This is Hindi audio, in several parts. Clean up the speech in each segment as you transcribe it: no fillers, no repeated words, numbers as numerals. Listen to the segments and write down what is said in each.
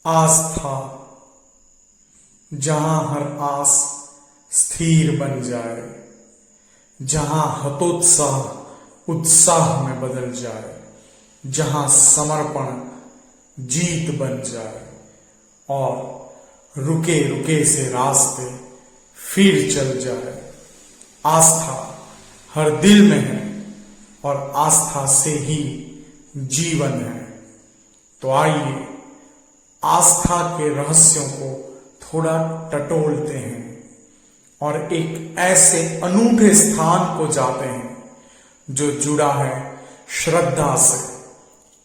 आस्था, जहां हर आस स्थिर बन जाए, जहां हतोत्साह उत्साह में बदल जाए, जहां समर्पण जीत बन जाए और रुके रुके से रास्ते फिर चल जाए। आस्था हर दिल में है और आस्था से ही जीवन है। तो आइए आस्था के रहस्यों को थोड़ा टटोलते हैं और एक ऐसे अनूठे स्थान को जाते हैं जो जुड़ा है श्रद्धा से,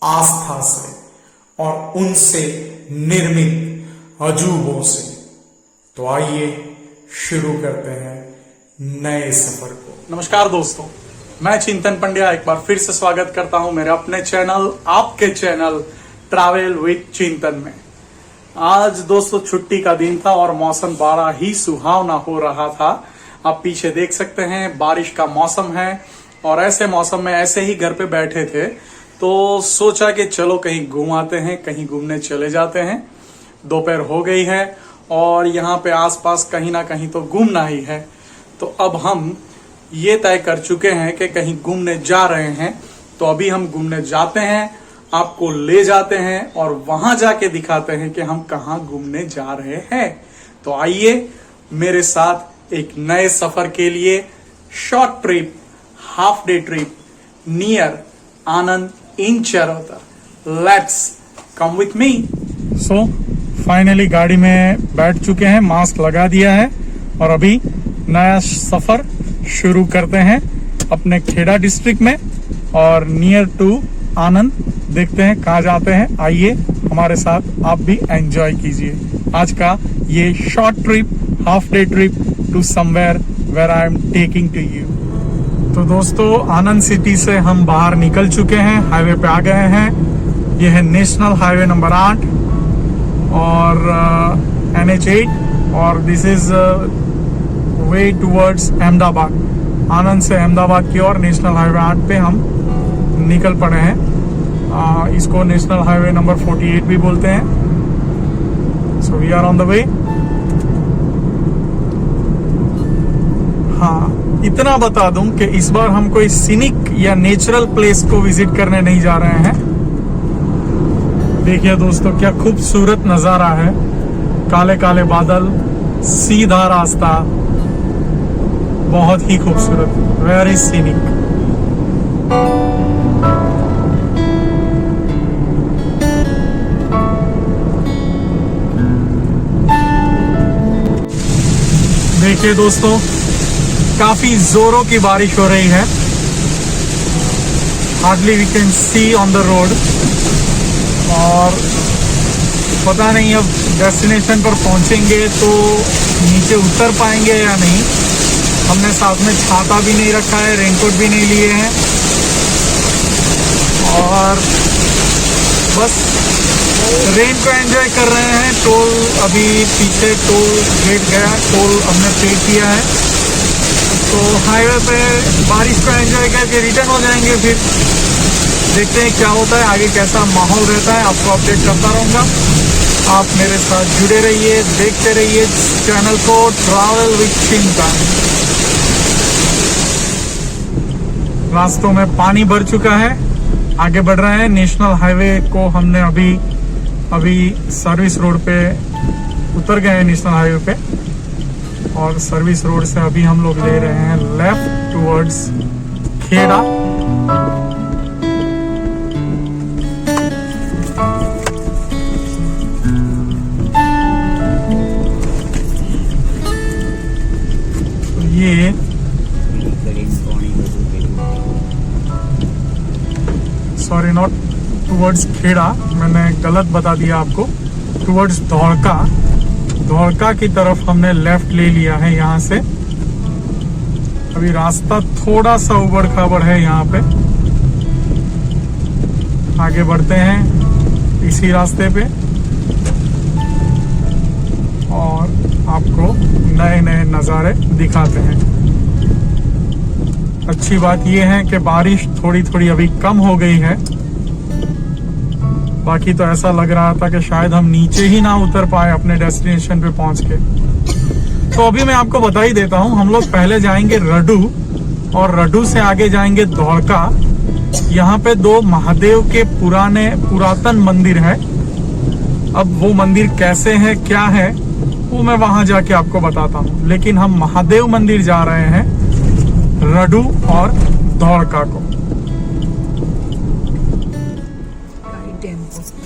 आस्था से और उनसे निर्मित अजूबों से। तो आइए शुरू करते हैं नए सफर को। नमस्कार दोस्तों, मैं चिंतन पंड्या एक बार फिर से स्वागत करता हूं मेरे अपने चैनल, आपके चैनल ट्रैवल विद चिंतन में। आज दोस्तों छुट्टी का दिन था और मौसम बड़ा ही सुहावना हो रहा था। आप पीछे देख सकते हैं बारिश का मौसम है और ऐसे मौसम में ऐसे ही घर पे बैठे थे तो सोचा कि चलो कहीं घूम आते हैं, कहीं घूमने चले जाते हैं। दोपहर हो गई है और यहाँ पे आसपास कहीं ना कहीं तो घूमना ही है। तो अब हम ये तय कर चुके हैं कि कहीं घूमने जा रहे हैं, तो अभी हम घूमने जाते हैं, आपको ले जाते हैं और वहां जाके दिखाते हैं कि हम कहाँ घूमने जा रहे हैं। तो आइए मेरे साथ एक नए सफर के लिए, short trip, half day trip near Anand in Charotar. Let's come with me. So finally गाड़ी में बैठ चुके हैं, मास्क लगा दिया है और अभी नया सफर शुरू करते हैं अपने खेड़ा डिस्ट्रिक्ट में और नियर टू आनंद। देखते हैं कहाँ जाते हैं। आइए हमारे साथ आप भी एंजॉय कीजिए आज का ये short trip, half day trip to somewhere where I am taking to you. तो दोस्तों आनंद सिटी से हम बाहर निकल चुके हैं, हाईवे पे आ गए हैं। ये है नेशनल हाईवे नंबर 8 और NH8 और this is way towards Ahmedabad. Anand से अहमदाबाद की ओर नेशनल हाईवे 8 पे हम निकल पड़े हैं। इसको नेशनल हाईवे नंबर 48 भी बोलते हैं। So we are on the way. हाँ, इतना बता दूं कि इस बार हम कोई सीनिक या नेचुरल प्लेस को विजिट करने नहीं जा रहे हैं। देखिए दोस्तों क्या खूबसूरत नजारा है, काले काले बादल, सीधा रास्ता, बहुत ही खूबसूरत, वेरी सीनिक। देखिए दोस्तों काफी जोरों की बारिश हो रही है। Hardly we can see on the road और पता नहीं अब डेस्टिनेशन पर पहुंचेंगे तो नीचे उतर पाएंगे या नहीं। हमने साथ में छाता भी नहीं रखा है, रेनकोट भी नहीं लिए हैं और बस रेन को एंजॉय कर रहे हैं। टोल अभी पीछे टोल गेट गया, टोल हमने पे किया है तो हाईवे पे बारिश को एंजॉय करके रिटर्न हो जाएंगे। फिर देखते हैं क्या होता है आगे, कैसा माहौल रहता है, आपको अपडेट करता रहूँगा। आप मेरे साथ जुड़े रहिए, देखते रहिए चैनल को ट्रैवल विद चिंतन। रास्तों में पानी भर चुका है, आगे बढ़ रहे हैं। नेशनल हाईवे को हमने अभी सर्विस रोड पे उतर गए हैं, नेशनल हाईवे पे, और सर्विस रोड से अभी हम लोग ले रहे हैं लेफ्ट टुवर्ड्स खेड़ा। तो ये सॉरी, नॉट टुवर्ड्स खेड़ा, मैंने गलत बता दिया आपको, टुवर्ड्स धौड़का की तरफ हमने लेफ्ट ले लिया है यहाँ से। अभी रास्ता थोड़ा सा उबड़ खाबड़ है यहाँ पे, आगे बढ़ते हैं इसी रास्ते पे और आपको नए नए नज़ारे दिखाते हैं। अच्छी बात यह है कि बारिश थोड़ी थोड़ी अभी कम हो गई है बाकी तो ऐसा लग रहा था कि शायद हम नीचे ही ना उतर पाए अपने डेस्टिनेशन पे पहुंच के। तो अभी मैं आपको बता ही देता हूँ, हम लोग पहले जाएंगे रडू और रडू से आगे जाएंगे धौड़का। यहाँ पे 2 महादेव के पुरातन मंदिर है। अब वो मंदिर कैसे है, क्या है, वो मैं वहां जाके आपको बताता हूँ। लेकिन हम महादेव मंदिर जा रहे हैं, रडू और धौड़का को।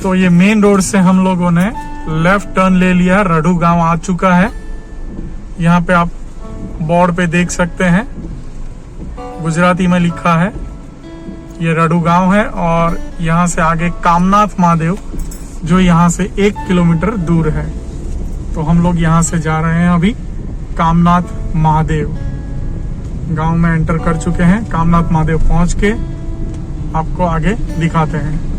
तो ये मेन रोड से हम लोगों ने लेफ्ट टर्न ले लिया। रडू गांव आ चुका है। यहाँ पे आप बोर्ड पे देख सकते हैं, गुजराती में लिखा है ये रडू गांव है। और यहाँ से आगे कामनाथ महादेव जो यहाँ से 1 किलोमीटर दूर है। तो हम लोग यहाँ से जा रहे हैं अभी कामनाथ महादेव गांव में एंटर कर चुके हैं। कामनाथ महादेव पहुंच के आपको आगे दिखाते हैं।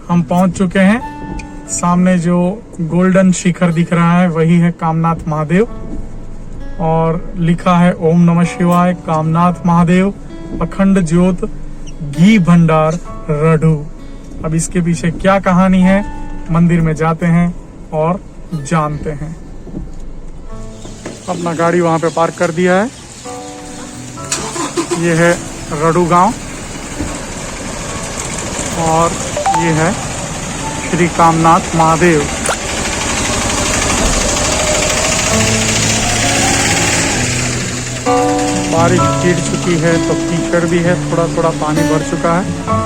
हम पहुंच चुके हैं। सामने जो गोल्डन शिखर दिख रहा है वही है कामनाथ महादेव और लिखा है ओम नमः शिवाय कामनाथ महादेव अखंड ज्योत घी भंडार रडू। अब इसके पीछे क्या कहानी है, मंदिर में जाते हैं और जानते हैं। अपना गाड़ी वहां पे पार्क कर दिया है। ये है रडू गांव और ये है श्री कामनाथ महादेव। बारिश गिर चुकी है तो कीचड़ भी है, थोड़ा थोड़ा पानी भर चुका है।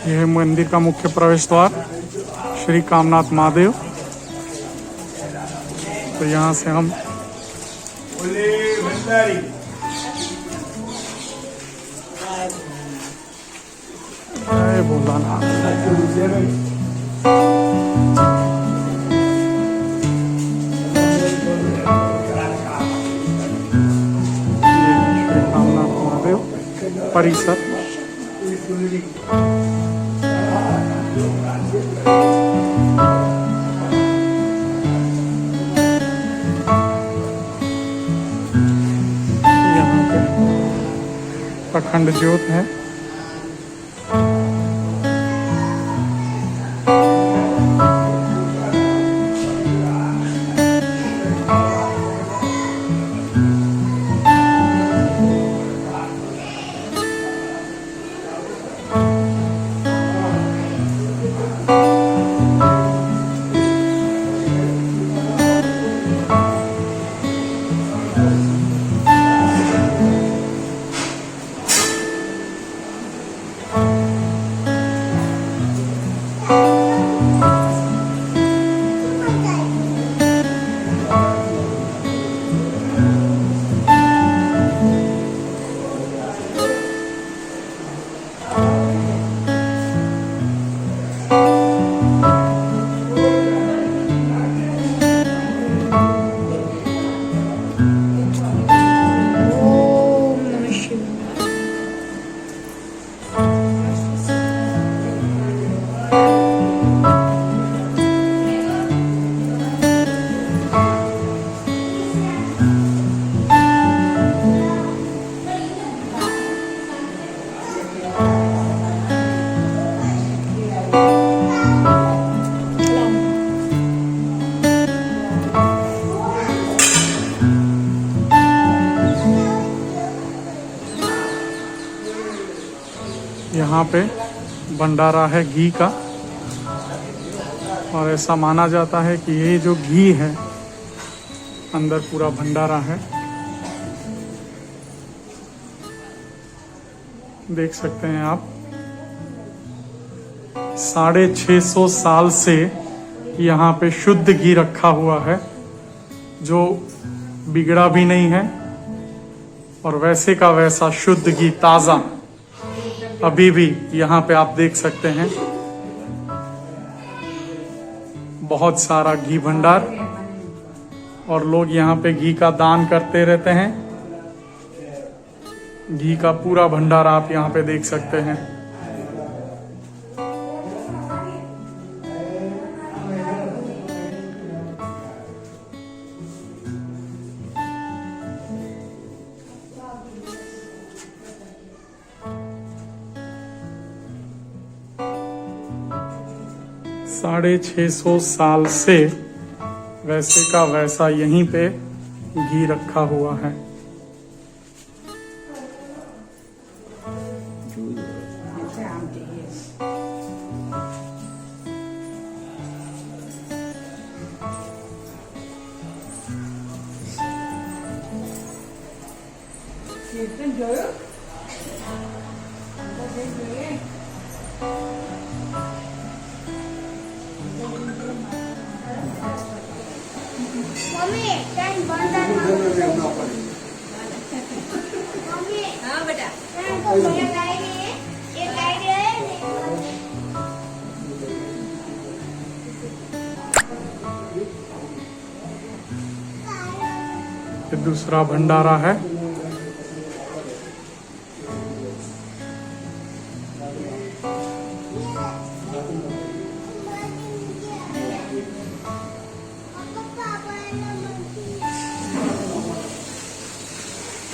यह है मंदिर का मुख्य प्रवेश द्वार श्री कामनाथ महादेव। तो यहाँ से हम बोलाना श्री कामनाथ महादेव परिसर। यहाँ पे अखंड ज्योत है। यहाँ पे भंडारा है घी का और ऐसा माना जाता है कि ये जो घी है अंदर पूरा भंडारा है। देख सकते हैं आप 650 साल से यहाँ पे शुद्ध घी रखा हुआ है जो बिगड़ा भी नहीं है और वैसे का वैसा शुद्ध घी ताजा अभी भी यहाँ पे आप देख सकते हैं। बहुत सारा घी भंडार और लोग यहाँ पे घी का दान करते रहते हैं। घी का पूरा भंडार आप यहाँ पे देख सकते हैं। साढ़े 600 साल से वैसे का वैसा यहीं पे घी रखा हुआ है। मम्मी टाइम बंद मम्मी हाँ बेटा को भैया गाय है ये गाय है ये दूसरा भंडारा है।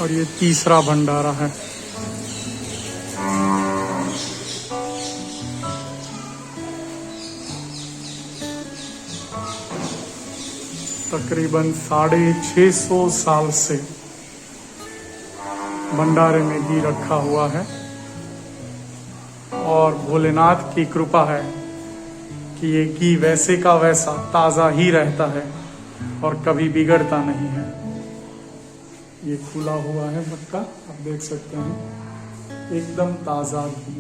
और ये तीसरा भंडारा है। तकरीबन 650 साल से भंडारे में घी रखा हुआ है और भोलेनाथ की कृपा है कि ये घी वैसे का वैसा ताजा ही रहता है और कभी बिगड़ता नहीं है। ये खुला हुआ है मटका, आप देख सकते हैं, एकदम ताजा घी।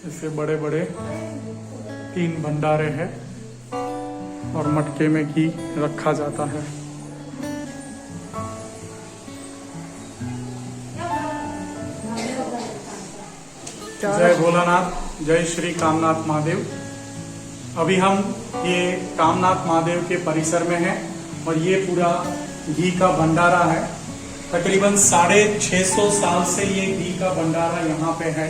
ऐसे बड़े बड़े 3 भंडारे हैं और मटके में घी रखा जाता है। जय भोलानाथ, जय श्री कामनाथ महादेव। अभी हम ये कामनाथ महादेव के परिसर में हैं और ये पूरा घी का भंडारा है। तकरीबन 650 साल से ये घी का भंडारा यहाँ पे है।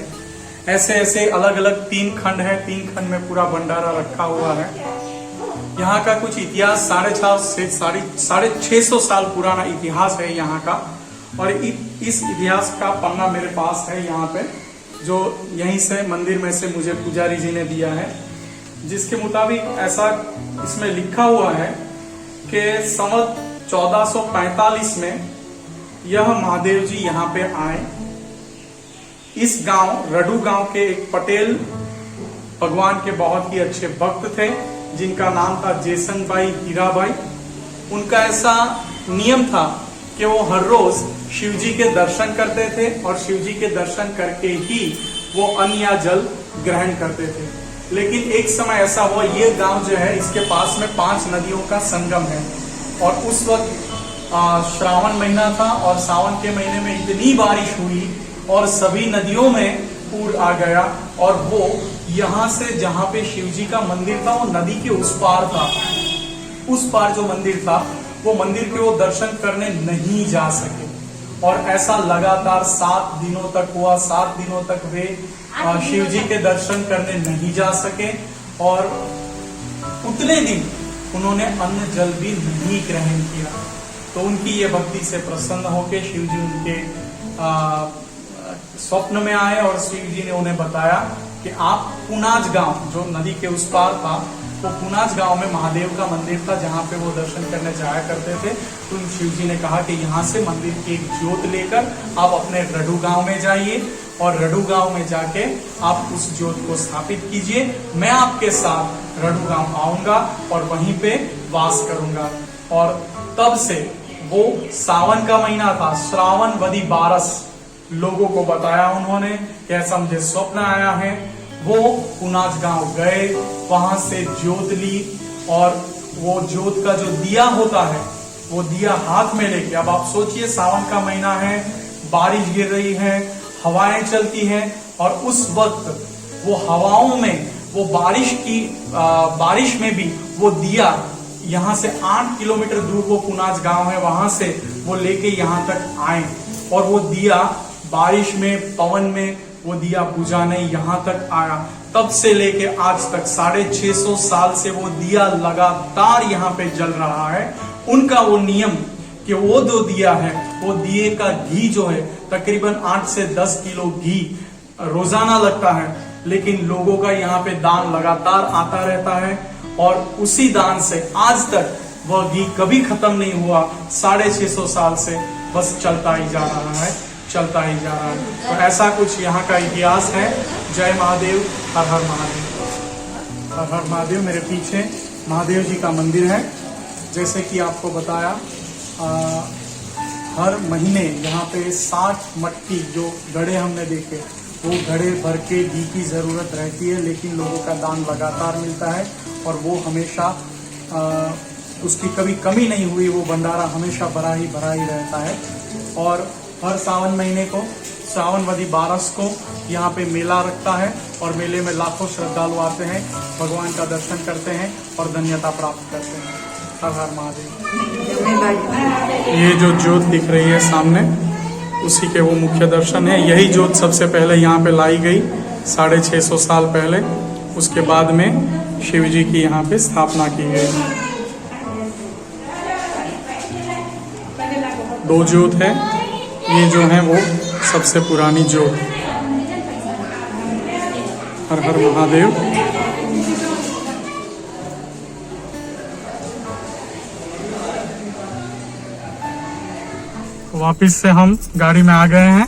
ऐसे ऐसे अलग अलग 3 खंड है, 3 खंड में पूरा भंडारा रखा हुआ है। यहाँ का कुछ इतिहास 650 साल पुराना इतिहास है यहाँ का। और इस इतिहास का पन्ना मेरे पास है यहाँ पे, जो यहीं से मंदिर में से मुझे पुजारी जी ने दिया है, जिसके मुताबिक ऐसा इसमें लिखा हुआ है कि संवत 1445 में यह महादेव जी यहाँ पे आए। इस गांव रडू गांव के एक पटेल भगवान के बहुत ही अच्छे भक्त थे, जिनका नाम था जेसन भाई हीराबाई। उनका ऐसा नियम था कि वो हर रोज शिव जी के दर्शन करते थे और शिव जी के दर्शन करके ही वो अन्न या जल ग्रहण करते थे। लेकिन एक समय ऐसा हुआ, ये गांव जो है इसके पास में 5 नदियों का संगम है और उस वक्त श्रावण महीना था और सावन के महीने में इतनी बारिश हुई और सभी नदियों में पूर आ गया और वो यहाँ से जहाँ पे शिव जी का मंदिर था वो नदी के उस पार था। उस पार जो मंदिर था वो मंदिर के वो दर्शन करने नहीं जा सके और ऐसा लगातार 7 दिनों तक हुआ। 7 दिनों तक वे शिव जी के दर्शन करने नहीं जा सके और उतने दिन उन्होंने अन्न जल भी नहीं ग्रहण किया। तो उनकी ये भक्ति से प्रसन्न होकर शिव जी उनके स्वप्न में आए और शिव जी ने उन्हें बताया कि आप पुनाज गांव, जो नदी के उस पार था, तो पुनाज गांव में महादेव का मंदिर था जहां पे वो दर्शन करने जाया करते थे। तो शिव जी ने कहा कि यहाँ से मंदिर की एक ज्योत लेकर आप अपने रडू गांव में जाइए और रडू गांव में जाके आप उस ज्योत को स्थापित कीजिए। मैं आपके साथ रडू गांव आऊंगा और वहीं पे वास करूंगा। और तब से वो सावन का महीना था, श्रावण वदी 12 लोगों को बताया उन्होंने कि ऐसा मुझे स्वप्न आया है वो पुनाज गांव गए, वहां से जोत ली और वो जोत का जो दिया होता है वो दिया हाथ में लेके, अब आप सोचिए सावन का महीना है, बारिश गिर रही है, हवाएं चलती हैं और उस वक्त वो हवाओं में वो बारिश में भी वो दिया यहाँ से 8 किलोमीटर दूर वो पुनाज गांव है, वहां से वो लेके यहाँ तक आए और वो दिया बारिश में, पवन में वो दिया बुझाने यहाँ तक आया। तब से लेके आज तक 650 साल से वो दिया लगातार यहाँ पे जल रहा है। उनका वो नियम कि वो जो दिया है, वो दिए का घी जो है तकरीबन 8 से 10 किलो घी रोजाना लगता है, लेकिन लोगों का यहाँ पे दान लगातार आता रहता है और उसी दान से आज तक वह घी कभी खत्म नहीं हुआ। 650 साल से बस चलता ही जा रहा है, चलता ही जा रहा है। तो ऐसा कुछ यहाँ का इतिहास है। जय महादेव, हर हर महादेव, हर हर महादेव। मेरे पीछे महादेव जी का मंदिर है। जैसे कि आपको बताया, हर महीने यहाँ पे 60 मटकी जो घड़े हमने देखे, वो घड़े भर के घी की जरूरत रहती है, लेकिन लोगों का दान लगातार मिलता है और वो हमेशा उसकी कभी कमी नहीं हुई। वो भंडारा हमेशा भरा ही रहता है। और हर सावन महीने को, सावनवदी 12 को यहाँ पे मेला रखता है और मेले में लाखों श्रद्धालु आते हैं, भगवान का दर्शन करते हैं और धन्यता प्राप्त करते हैं। हर हर महादेव। ये जो जोत दिख रही है सामने, उसी के वो मुख्य दर्शन है। यही जोत सबसे पहले यहाँ पे लाई गई 650 साल पहले। उसके बाद में शिव जी की यहाँ पे स्थापना की गई। 2 जोत है, ये जो है वो सबसे पुरानी जोत। हर हर महादेव। वापिस से हम गाड़ी में आ गए हैं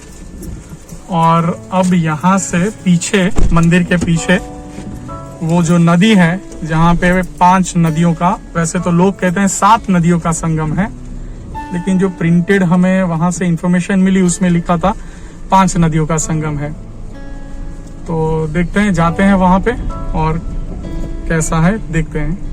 और अब यहाँ से पीछे, मंदिर के पीछे वो जो नदी है, जहाँ पे 5 नदियों का, वैसे तो लोग कहते हैं 7 नदियों का संगम है, लेकिन जो प्रिंटेड हमें वहां से इंफॉर्मेशन मिली उसमें लिखा था 5 नदियों का संगम है। तो देखते हैं, जाते हैं वहां पे और कैसा है देखते हैं।